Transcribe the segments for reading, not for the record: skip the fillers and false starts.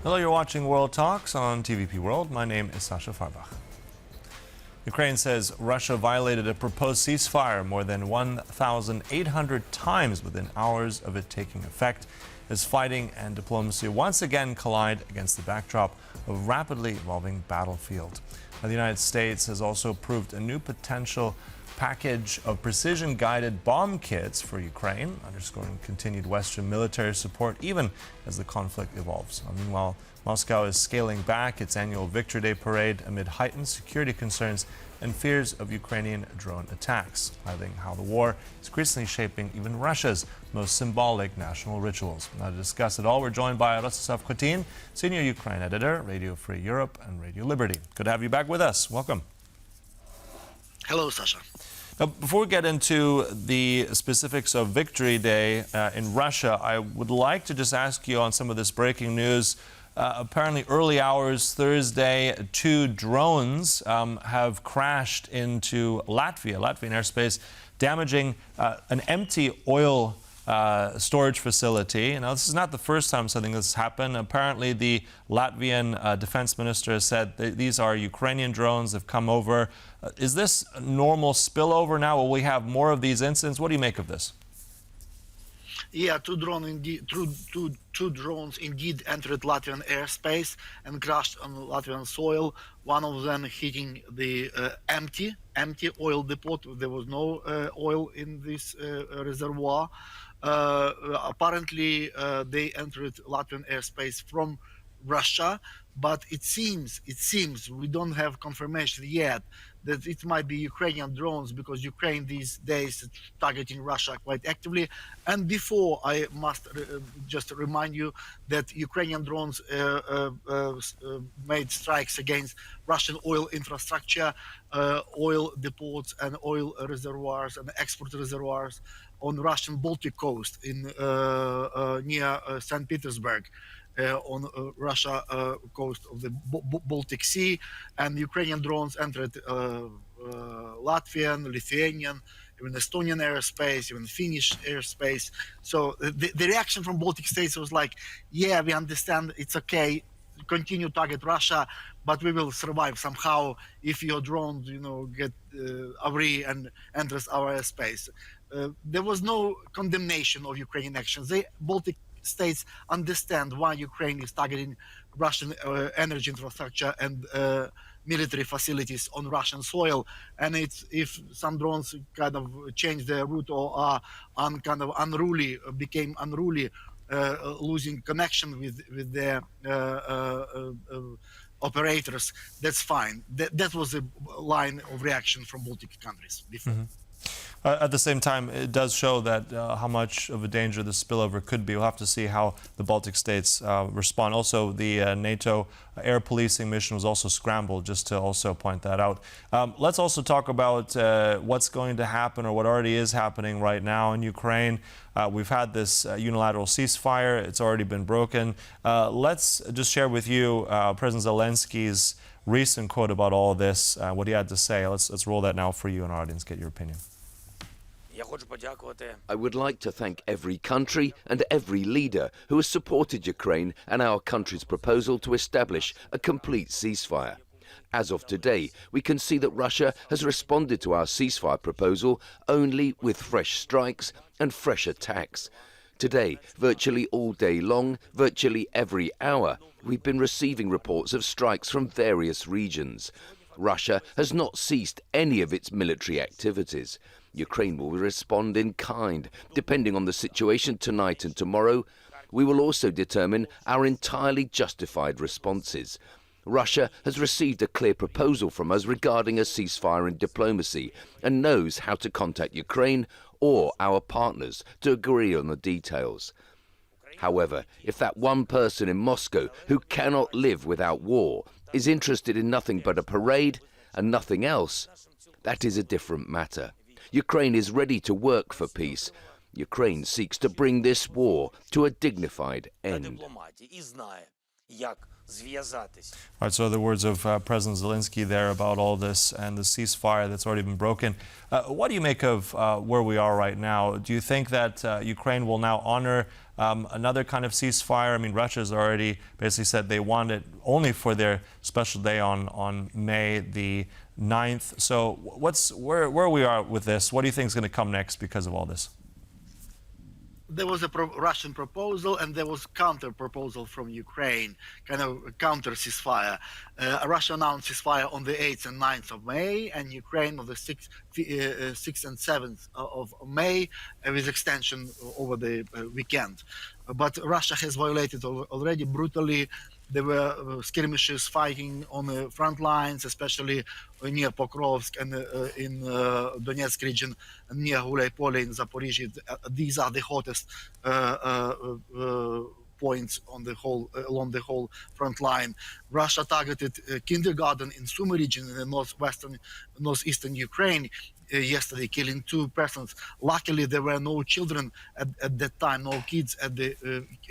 Hello, you're watching World Talks on TVP World. My name is Sasha Farbach. Ukraine says Russia violated a proposed ceasefire more than 1,800 times within hours of it taking effect, as fighting and diplomacy once again collide against the backdrop of a rapidly evolving battlefield. Now, the United States has also approved a new potential package of precision-guided bomb kits for Ukraine, underscoring continued Western military support even as the conflict evolves. Meanwhile, Moscow is scaling back its annual Victory Day parade amid heightened security concerns and fears of Ukrainian drone attacks, highlighting how the war is increasingly shaping even Russia's most symbolic national rituals. Now, to discuss it all, we're joined by Rostyslav Khotin, Senior Ukraine Editor, Radio Free Europe and Radio Liberty. Good to have you back with us. Welcome. Hello, Sasha. Now, before we get into the specifics of Victory Day in Russia, I would like to just ask you on some of this breaking news. Apparently, early hours Thursday, 2 drones have crashed into Latvian airspace, damaging an empty oil storage facility. Now, this is not the first time something has happened. Apparently, the Latvian defense minister has said that these are Ukrainian drones that have come over. Is this a normal spillover now? Will we have more of these incidents? What do you make of this? Yeah, two drones indeed entered Latvian airspace and crashed on Latvian soil. One of them hitting the empty oil depot. There was no oil in this reservoir. Apparently, they entered Latvian airspace from Russia, but it seems we don't have confirmation yet that it might be Ukrainian drones, because Ukraine these days is targeting Russia quite actively. And before, I must just remind you that Ukrainian drones made strikes against Russian oil infrastructure, oil depots and oil reservoirs and export reservoirs on Russian Baltic coast in near St. Petersburg. On Russia coast of the Baltic Sea, and Ukrainian drones entered Latvian, Lithuanian, even Estonian airspace, even Finnish airspace. So the reaction from Baltic states was like, yeah, we understand, it's okay, continue to target Russia, but we will survive somehow if your drone, get away and enters our airspace. There was no condemnation of Ukrainian actions. Baltic states understand why Ukraine is targeting Russian energy infrastructure and military facilities on Russian soil, and if some drones kind of change their route or are became unruly, losing connection with their operators, that's fine. That was a line of reaction from Baltic countries before. Mm-hmm. At the same time, it does show that how much of a danger the spillover could be. We'll have to see how the Baltic states respond. Also, the NATO air policing mission was also scrambled, just to also point that out. Let's also talk about what's going to happen, or what already is happening right now in Ukraine. We've had this unilateral ceasefire. It's already been broken. Let's just share with you President Zelenskyy's recent quote about all this, what he had to say. Let's roll that now for you and our audience, get your opinion. I would like to thank every country and every leader who has supported Ukraine and our country's proposal to establish a complete ceasefire. As of today, we can see that Russia has responded to our ceasefire proposal only with fresh strikes and fresh attacks. Today, virtually all day long, virtually every hour, we've been receiving reports of strikes from various regions. Russia has not ceased any of its military activities. Ukraine will respond in kind, depending on the situation tonight and tomorrow. We will also determine our entirely justified responses. Russia has received a clear proposal from us regarding a ceasefire in diplomacy and knows how to contact Ukraine or our partners to agree on the details. However, if that one person in Moscow who cannot live without war is interested in nothing but a parade and nothing else, that is a different matter. Ukraine is ready to work for peace. Ukraine seeks to bring this war to a dignified end. як зв'язатись. All right, so the words of President Zelenskyy there about all this and the ceasefire that's already been broken. What do you make of where we are right now? Do you think that Ukraine will now honor another kind of ceasefire? I mean, Russia's already basically said they want it only for their special day on May the 9th. So where we are with this? What do you think is going to come next because of all this? There was a Russian proposal and there was counter proposal from Ukraine, kind of counter ceasefire. Russia announced ceasefire on the 8th and 9th of May, and Ukraine on the 6th and 7th of May, with extension over the weekend. But Russia has violated already brutally. There were skirmishes, fighting on the front lines, especially near Pokrovsk and in Donetsk region, and near Gulay-Pole in Zaporizhzhia. These are the hottest points on the whole along the whole front line. Russia targeted kindergarten in Sumy region in the northeastern Ukraine yesterday, killing 2 persons. Luckily, there were no children at that time, no kids at the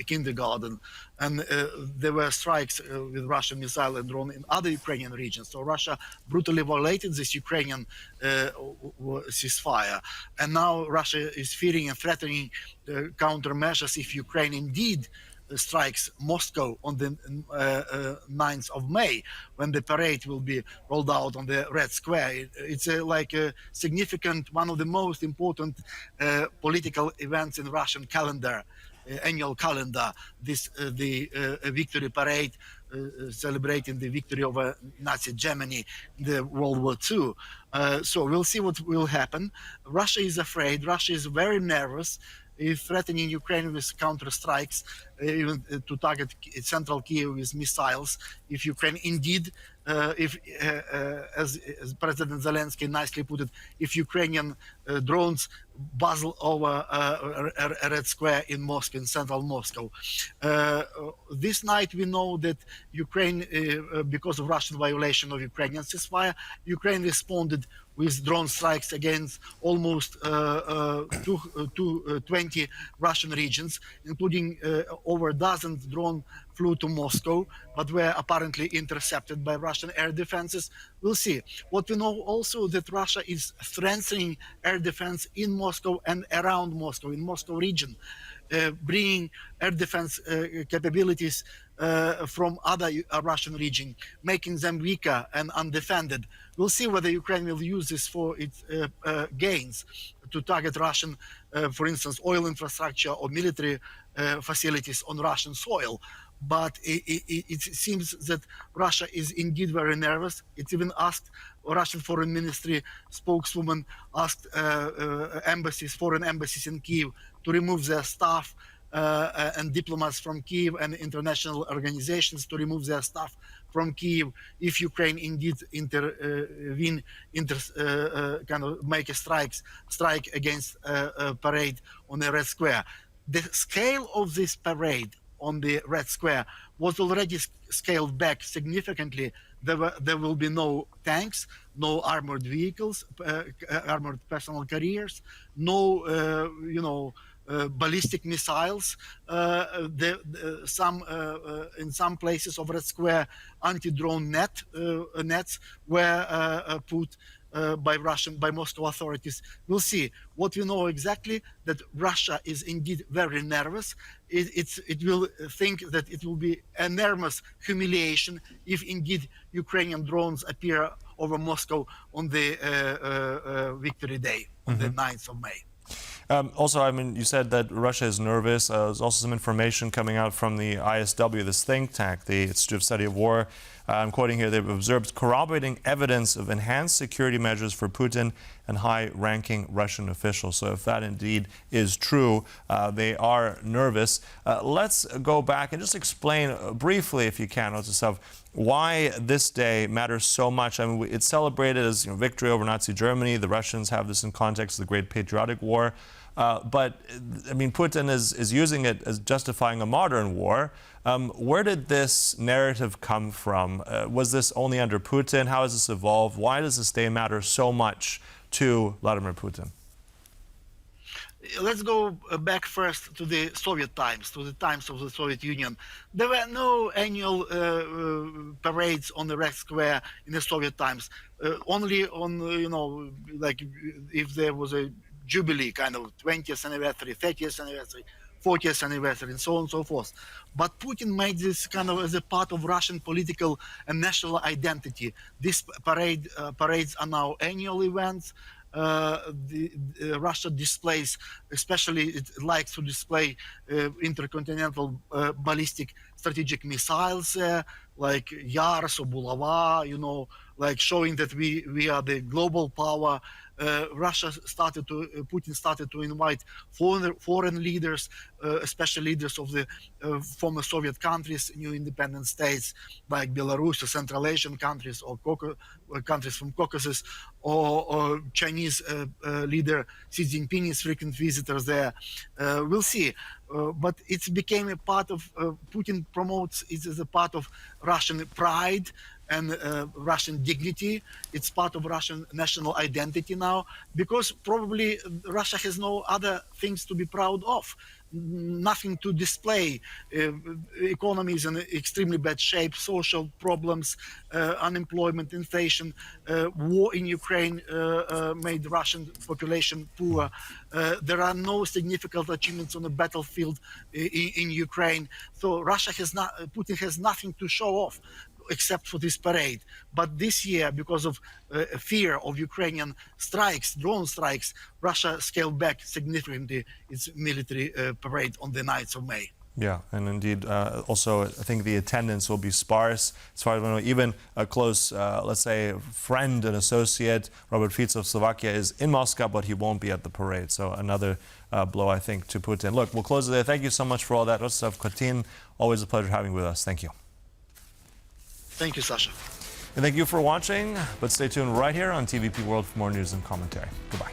kindergarten, and there were strikes with Russian missile and drone in other Ukrainian regions. So Russia brutally violated this Ukrainian ceasefire, and now Russia is fearing and threatening countermeasures if Ukraine indeed strikes Moscow on the 9th of May, when the parade will be rolled out on the Red Square. It's like a significant, one of the most important political events in Russian calendar, annual calendar. The victory parade celebrating the victory over Nazi Germany in the World War II. So we'll see what will happen. Russia is afraid. Russia is very nervous, threatening Ukraine with counter-strikes, even to target central Kiev with missiles. If Ukraine indeed, as President Zelenskyy nicely put it, if Ukrainian drones buzzle over a Red Square in Moscow, in central Moscow. This night we know that Ukraine, because of Russian violation of Ukrainian ceasefire, Ukraine responded with drone strikes against almost 20 Russian regions, including over a dozen drones flew to Moscow, but were apparently intercepted by Russian air defenses. We'll see. What we know also that Russia is strengthening air defense in Moscow and around Moscow, in Moscow region, bringing air defense capabilities from other Russian region, making them weaker and undefended. We'll see whether Ukraine will use this for its gains to target Russian, for instance, oil infrastructure or military facilities on Russian soil. But it seems that Russia is indeed very nervous. It's even asked, Russian Foreign Ministry spokeswoman asked embassies, foreign embassies in Kyiv to remove their staff and diplomats from Kyiv and international organizations to remove their staff from Kyiv if Ukraine indeed intervene, kind of make a strike against a parade on the Red Square. The scale of this parade on the Red Square was already scaled back significantly. There will be no tanks, no armored vehicles, armored personal carriers, no, ballistic missiles. In some places of Red Square, anti-drone nets were put by Moscow authorities. We'll see. What we know exactly that Russia is indeed very nervous. It will think that it will be enormous humiliation if indeed Ukrainian drones appear over Moscow on the Victory Day, on the 9th of May. Also, I mean, you said that Russia is nervous. There's also some information coming out from the ISW, this think tank, the Institute of Study of War. I'm quoting here, they've observed corroborating evidence of enhanced security measures for Putin and high-ranking Russian officials. So if that indeed is true, they are nervous. Let's go back and just explain briefly, if you can, Rostyslav, why this day matters so much. I mean, it's celebrated as victory over Nazi Germany. The Russians have this in context of the Great Patriotic War. But, I mean, Putin is using it as justifying a modern war. Where did this narrative come from? Was this only under Putin? How has this evolved? Why does this day matter so much to Vladimir Putin? Let's go back first to the Soviet times, to the times of the Soviet Union. There were no annual parades on the Red Square in the Soviet times. Only on, like if there was a jubilee, kind of 20th anniversary, 30th anniversary, 40th anniversary, and so on and so forth. But Putin made this kind of as a part of Russian political and national identity. These parades are now annual events. Russia displays, especially it likes to display intercontinental ballistic strategic missiles like Yars or Bulava, like showing that we are the global power. Putin started to invite foreign leaders, especially leaders of the former Soviet countries, new independent states like Belarus or Central Asian countries or countries from Caucasus, or Chinese leader Xi Jinping is frequent visitors there. We'll see. But it became a part of, Putin promotes it as a part of Russian pride and Russian dignity. It's part of Russian national identity now, because probably Russia has no other things to be proud of, nothing to display. Economy is in extremely bad shape, social problems, unemployment, inflation, war in Ukraine made Russian population poor. There are no significant achievements on the battlefield in Ukraine. So Putin has nothing to show off except for this parade. But this year, because of fear of Ukrainian strikes, drone strikes, Russia scaled back significantly its military parade on the 9th of May. Yeah, and indeed, also, I think the attendance will be sparse. As far as I know, even a close, let's say, friend and associate, Robert Fico of Slovakia, is in Moscow, but he won't be at the parade. So another blow, I think, to Putin. Look, we'll close it there. Thank you so much for all that. Rostyslav Khotin, always a pleasure having you with us. Thank you. Thank you, Sasha. And thank you for watching, but stay tuned right here on TVP World for more news and commentary. Goodbye.